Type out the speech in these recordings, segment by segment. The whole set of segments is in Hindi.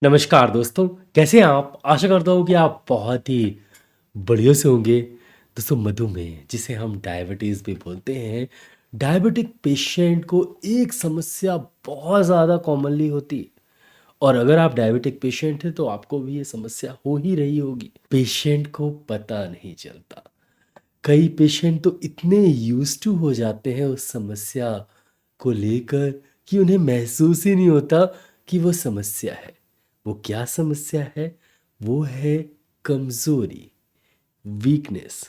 नमस्कार दोस्तों, कैसे हैं आप? आशा करता हूँ कि आप बहुत ही बढ़िया से होंगे। दोस्तों मधुमेह जिसे हम डायबिटीज़ भी बोलते हैं, डायबिटिक पेशेंट को एक समस्या बहुत ज़्यादा कॉमनली होती है और अगर आप डायबिटिक पेशेंट हैं तो आपको भी ये समस्या हो ही रही होगी। पेशेंट को पता नहीं चलता। कई पेशेंट तो इतने यूज्ड टू हो जाते हैं उस समस्या को लेकर कि उन्हें महसूस ही नहीं होता कि वो समस्या है। वो क्या समस्या है? वो है कमज़ोरी, वीकनेस,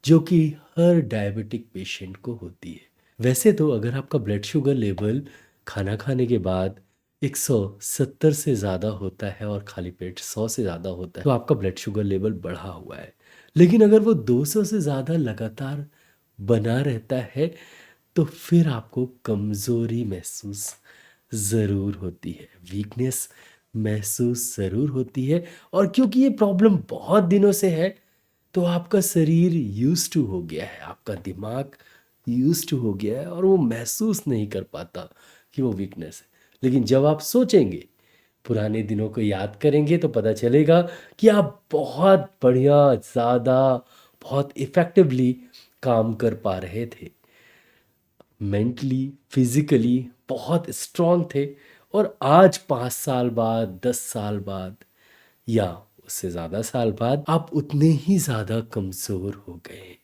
जो कि हर डायबिटिक पेशेंट को होती है। वैसे तो अगर आपका ब्लड शुगर लेवल खाना खाने के बाद 170 से ज़्यादा होता है और खाली पेट 100 से ज़्यादा होता है तो आपका ब्लड शुगर लेवल बढ़ा हुआ है। लेकिन अगर वो 200 से ज़्यादा लगातार बना रहता है तो फिर आपको कमज़ोरी महसूस ज़रूर होती है, वीकनेस महसूस ज़रूर होती है। और क्योंकि ये प्रॉब्लम बहुत दिनों से है तो आपका शरीर यूज्ड टू हो गया है, आपका दिमाग यूज्ड टू हो गया है और वो महसूस नहीं कर पाता कि वो वीकनेस है। लेकिन जब आप सोचेंगे, पुराने दिनों को याद करेंगे तो पता चलेगा कि आप बहुत बढ़िया, ज़्यादा, बहुत इफ़ेक्टिवली काम कर पा रहे थे। मेंटली, फिज़िकली बहुत स्ट्रॉन्ग थे और आज 5 साल बाद, 10 साल बाद या उससे ज़्यादा साल बाद आप उतने ही ज़्यादा कमज़ोर हो गए,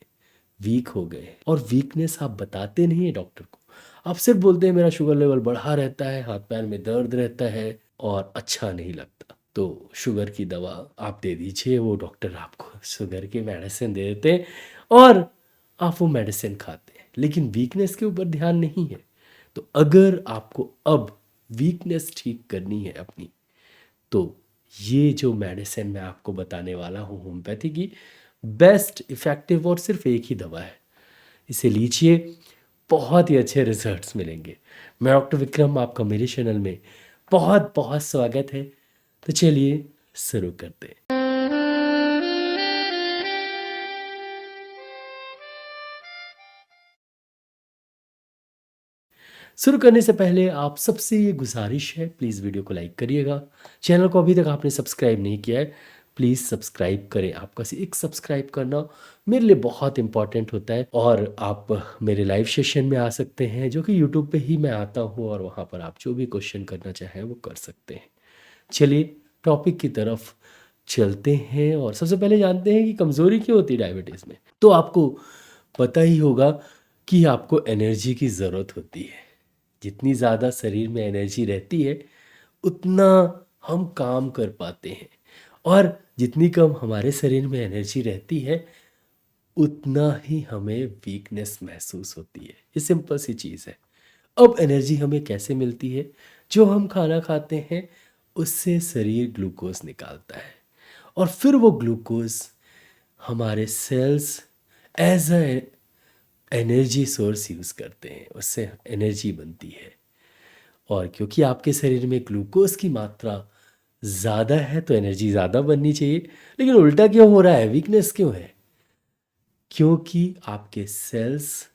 वीक हो गए। और वीकनेस आप बताते नहीं हैं डॉक्टर को। आप सिर्फ बोलते हैं मेरा शुगर लेवल बढ़ा रहता है, हाथ-पैर में दर्द रहता है और अच्छा नहीं लगता। तो शुगर की दवा आप दे दीजिए, वो डॉक्टर आपको शुगर की मेडिसिन दे देते हैं और आप वो मेडिसिन खाते हैं। लेकिन वीकनेस के ऊपर ध्यान नहीं है। तो अगर आपको अब वीकनेस ठीक करनी है अपनी, तो ये जो मेडिसिन मैं आपको बताने वाला हूँ होम्योपैथी की, बेस्ट इफ़ेक्टिव और सिर्फ एक ही दवा है। इसे लीजिए, बहुत ही अच्छे रिजल्ट्स मिलेंगे। मैं डॉक्टर विक्रम, आपका मेरे चैनल में बहुत बहुत स्वागत है। तो चलिए शुरू करते हैं। शुरू करने से पहले आप सबसे ये गुजारिश है, प्लीज़ वीडियो को लाइक करिएगा। चैनल को अभी तक आपने सब्सक्राइब नहीं किया है, प्लीज़ सब्सक्राइब करें। आपका एक सब्सक्राइब करना मेरे लिए बहुत इम्पोर्टेंट होता है। और आप मेरे लाइव सेशन में आ सकते हैं जो कि यूट्यूब पे ही मैं आता हूँ और वहाँ पर आप जो भी क्वेश्चन करना चाहें वो कर सकते हैं। चलिए टॉपिक की तरफ चलते हैं और सबसे पहले जानते हैं कि कमज़ोरी क्यों होती है डायबिटीज़ में। तो आपको पता ही होगा कि आपको एनर्जी की ज़रूरत होती है। जितनी ज़्यादा शरीर में एनर्जी रहती है उतना हम काम कर पाते हैं और जितनी कम हमारे शरीर में एनर्जी रहती है उतना ही हमें वीकनेस महसूस होती है। ये सिंपल सी चीज़ है। अब एनर्जी हमें कैसे मिलती है? जो हम खाना खाते हैं उससे शरीर ग्लूकोज निकालता है और फिर वो ग्लूकोज हमारे cells as a energy source use करते हैं, उससे एनर्जी बनती है। और क्योंकि आपके शरीर में ग्लूकोज की मात्रा ज़्यादा है तो एनर्जी ज़्यादा बननी चाहिए। लेकिन उल्टा क्यों हो रहा है, वीकनेस क्यों है? क्योंकि आपके सेल्स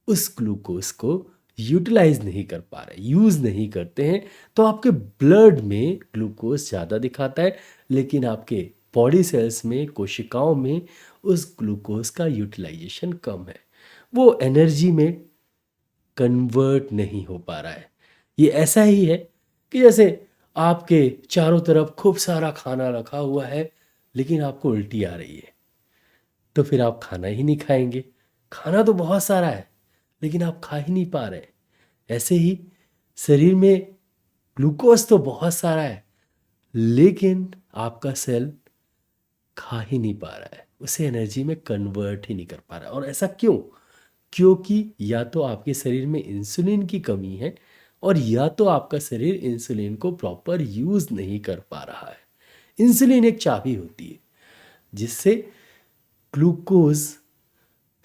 उस ग्लूकोज को यूटिलाइज नहीं कर पा रहे, यूज़ नहीं करते हैं। तो आपके ब्लड में ग्लूकोज ज़्यादा दिखाता है लेकिन आपके बॉडी सेल्स में, कोशिकाओं में उस ग्लूकोज का यूटिलाइजेशन कम है, वो एनर्जी में कन्वर्ट नहीं हो पा रहा है। ये ऐसा ही है कि जैसे आपके चारों तरफ खूब सारा खाना रखा हुआ है लेकिन आपको उल्टी आ रही है तो फिर आप खाना ही नहीं खाएंगे। खाना तो बहुत सारा है लेकिन आप खा ही नहीं पा रहे। ऐसे ही शरीर में ग्लूकोज तो बहुत सारा है लेकिन आपका सेल खा ही नहीं पा रहा है, उसे एनर्जी में कन्वर्ट ही नहीं कर पा रहा है। और ऐसा क्यों? क्योंकि या तो आपके शरीर में इंसुलिन की कमी है और या तो आपका शरीर इंसुलिन को प्रॉपर यूज नहीं कर पा रहा है। इंसुलिन एक चाबी होती है जिससे ग्लूकोज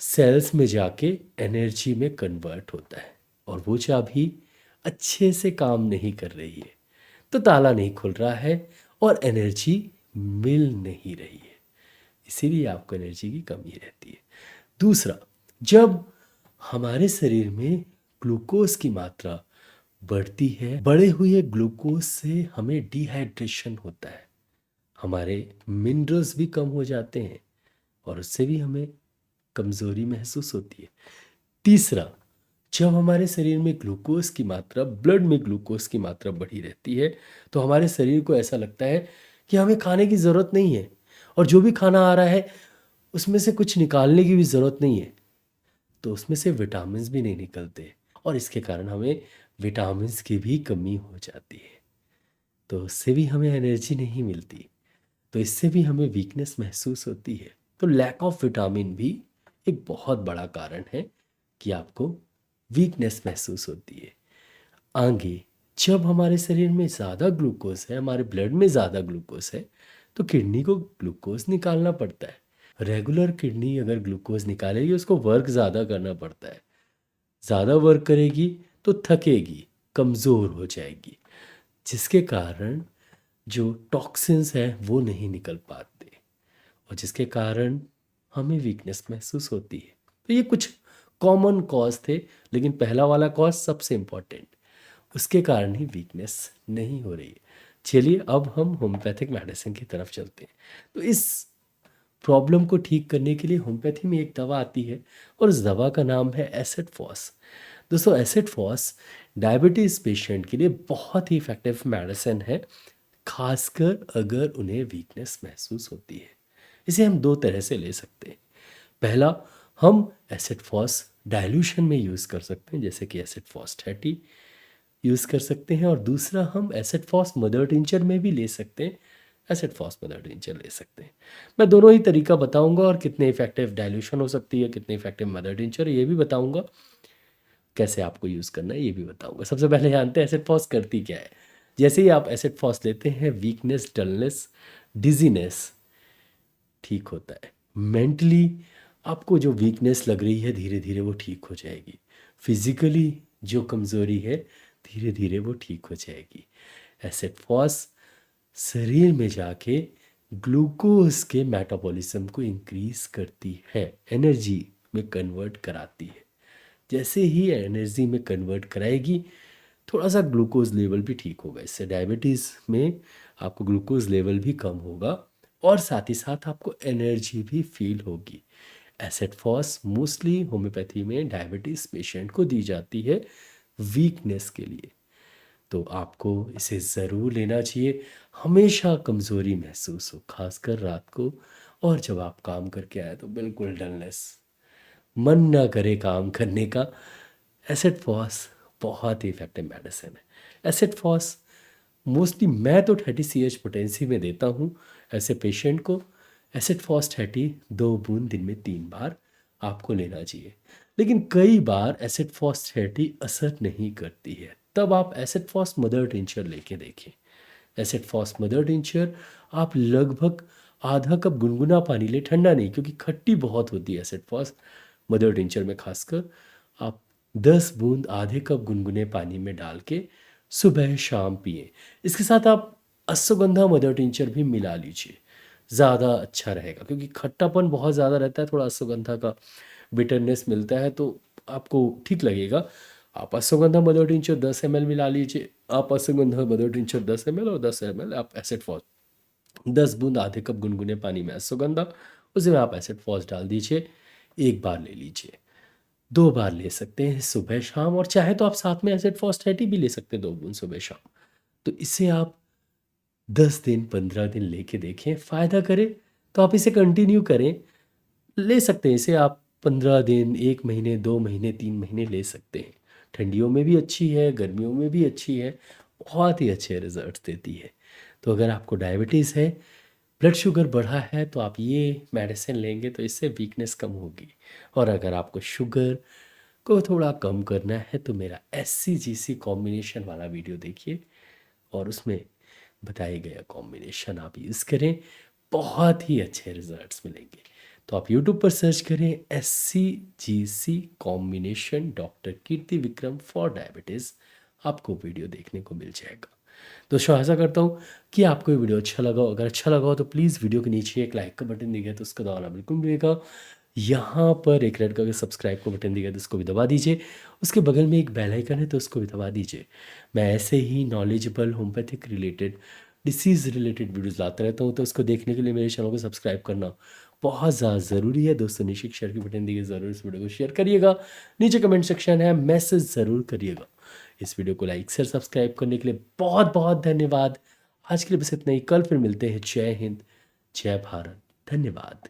सेल्स में जाके एनर्जी में कन्वर्ट होता है और वो चाबी अच्छे से काम नहीं कर रही है तो ताला नहीं खुल रहा है और एनर्जी मिल नहीं रही है। इसीलिए आपको एनर्जी की कमी रहती है। दूसरा, जब हमारे शरीर में ग्लूकोज की मात्रा बढ़ती है। बढ़े हुए ग्लूकोज से हमें डिहाइड्रेशन होता है, हमारे मिनरल्स भी कम हो जाते हैं और उससे भी हमें कमज़ोरी महसूस होती है। तीसरा, जब हमारे शरीर में ग्लूकोज की मात्रा, ब्लड में ग्लूकोज की मात्रा बढ़ी रहती है तो हमारे शरीर को ऐसा लगता है कि हमें खाने की ज़रूरत नहीं है, और जो भी खाना आ रहा है उसमें से कुछ निकालने की भी ज़रूरत नहीं है, तो उसमें से विटामिन्स भी नहीं निकलते और इसके कारण हमें विटामिन्स की भी कमी हो जाती है, तो उससे भी हमें एनर्जी नहीं मिलती, तो इससे भी हमें वीकनेस महसूस होती है। तो लैक ऑफ विटामिन भी एक बहुत बड़ा कारण है कि आपको वीकनेस महसूस होती है। आगे, जब हमारे शरीर में ज़्यादा ग्लूकोज है, हमारे ब्लड में ज़्यादा ग्लूकोज है, तो किडनी को ग्लूकोज निकालना पड़ता है। रेगुलर किडनी अगर ग्लूकोज निकालेगी, उसको वर्क ज़्यादा करना पड़ता है। ज़्यादा वर्क करेगी तो थकेगी, कमज़ोर हो जाएगी, जिसके कारण जो टॉक्सिन्स हैं वो नहीं निकल पाते और जिसके कारण हमें वीकनेस महसूस होती है। तो ये कुछ कॉमन कॉज थे, लेकिन पहला वाला कॉज सबसे इम्पॉर्टेंट, उसके कारण ही वीकनेस नहीं हो रही है। चलिए अब हम होम्योपैथिक मेडिसिन की तरफ चलते हैं। तो इस प्रॉब्लम को ठीक करने के लिए होम्योपैथी में एक दवा आती है और उस दवा का नाम है एसिड फॉस। दोस्तों, एसिड फॉस डायबिटीज़ पेशेंट के लिए बहुत ही इफ़ेक्टिव मेडिसिन है, खासकर अगर उन्हें वीकनेस महसूस होती है। इसे हम दो तरह से ले सकते हैं। पहला, हम एसिड फॉस डाइल्यूशन में यूज़ कर सकते हैं, जैसे कि एसिड फॉस 30 यूज़ कर सकते हैं, और दूसरा हम एसिड फॉस मदर टिंचर में भी ले सकते हैं, एसिड फॉस मदर टिंचर ले सकते हैं। मैं दोनों ही तरीका बताऊंगा और कितने इफेक्टिव डाइल्यूशन हो सकती है, कितने इफेक्टिव मदर टिंचर, ये भी बताऊंगा, कैसे आपको यूज़ करना है ये भी बताऊंगा। सबसे पहले जानते हैं एसिड फॉस करती क्या है। जैसे ही आप एसिड फॉस लेते हैं, वीकनेस, डलनेस, डिजीनेस ठीक होता है। मेंटली आपको जो वीकनेस लग रही है धीरे धीरे वो ठीक हो जाएगी। फिजिकली जो कमज़ोरी है धीरे धीरे वो ठीक हो जाएगी। एसिड फॉस शरीर में जाके ग्लूकोज के मेटाबॉलिज्म को इंक्रीज करती है, एनर्जी में कन्वर्ट कराती है। जैसे ही एनर्जी में कन्वर्ट कराएगी, थोड़ा सा ग्लूकोज लेवल भी ठीक होगा। इससे डायबिटीज़ में आपको ग्लूकोज लेवल भी कम होगा और साथ ही साथ आपको एनर्जी भी फील होगी। एसिड फॉस मोस्टली होम्योपैथी में डायबिटीज़ पेशेंट को दी जाती है वीकनेस के लिए, तो आपको इसे ज़रूर लेना चाहिए। हमेशा कमज़ोरी महसूस हो, खासकर रात को, और जब आप काम करके आए तो बिल्कुल डलनेस, मन ना करे काम करने का, एसिड फॉस बहुत ही इफेक्टिव मेडिसिन है। एसिड फॉस मोस्टली मैं तो 30 CH पोटेंसी में देता हूँ ऐसे पेशेंट को। एसिड फॉस 30 2 बूंद दिन में 3 बार आपको लेना चाहिए। लेकिन कई बार एसिड फॉस 30 असर नहीं करती है, तब आप एसिड फॉस मदर टिंचर लेके देखें। एसिड फॉस मदर टिंचर आप लगभग आधा कप गुनगुना पानी ले, ठंडा नहीं, क्योंकि खट्टी बहुत होती है एसिड फॉस मदर टिंचर में। खासकर आप 10 बूंद आधे कप गुनगुने पानी में डाल के सुबह शाम पिए। इसके साथ आप अश्वगंधा मदर टिंचर भी मिला लीजिए, ज़्यादा अच्छा रहेगा, क्योंकि खट्टापन बहुत ज़्यादा रहता है, थोड़ा अश्वगंधा का बिटरनेस मिलता है तो आपको ठीक लगेगा। आप अश्वगंधा मदर टिंचर 10 ml मिला लीजिए। आप अश्वगंधा मदर टिंचर 10 ml और 10 ml आप एसिड फॉस 10 बूंद आधे कप गुनगुने पानी में अश्वगंधा, उसमें आप एसिड फॉस डाल दीजिए। एक बार ले लीजिए, 2 बार ले सकते हैं सुबह शाम, और चाहे तो आप साथ में एसिड फॉस 30 भी ले सकते हैं 2 बूंद सुबह शाम। तो इससे आप 10 दिन 15 दिन लेके देखें, फ़ायदा करे तो आप इसे कंटिन्यू करें। ले सकते हैं इसे आप 15 दिन, 1 महीने, 2 महीने, 3 महीने ले सकते हैं। ठंडियों में भी अच्छी है, गर्मियों में भी अच्छी है, बहुत ही अच्छे रिजल्ट्स देती है। तो अगर आपको डायबिटीज़ है, ब्लड शुगर बढ़ा है, तो आप ये मेडिसिन लेंगे तो इससे वीकनेस कम होगी। और अगर आपको शुगर को थोड़ा कम करना है तो मेरा SCGC कॉम्बिनेशन वाला वीडियो देखिए और उसमें बताए गए कॉम्बिनेशन आप यूज़ करें, बहुत ही अच्छे रिजल्ट्स मिलेंगे। तो आप यूट्यूब पर सर्च करें SCGC combination doctor Kirti Vikram for diabetes, आपको वीडियो देखने को मिल जाएगा। दोस्तों, आशा करता हूँ कि आपको ये वीडियो अच्छा लगा हो। अगर अच्छा लगा हो तो प्लीज़ वीडियो के नीचे एक लाइक का बटन दिखेगा तो उसको दबाना बिल्कुल नहीं भूलिएगा। यहाँ पर एक रेड कलर का सब्सक्राइब का बटन दिया गया, तो उसको भी दबा दीजिए। उसके बगल में एक बेल आइकन है, तो उसको भी दबा दीजिए। मैं ऐसे ही knowledgeable homeopathic related, disease related videos लाता रहता हूँ, तो उसको देखने के लिए मेरे चैनल को सब्सक्राइब करना बहुत ज़्यादा ज़रूरी है। दोस्तों, नीचे एक शेयर की बटन दी गई, ज़रूर इस वीडियो को शेयर करिएगा। नीचे कमेंट सेक्शन है, मैसेज ज़रूर करिएगा। इस वीडियो को लाइक शेयर सब्सक्राइब करने के लिए बहुत बहुत धन्यवाद। आज के लिए बस इतना ही। कल फिर मिलते हैं। जय हिंद, जय भारत, धन्यवाद।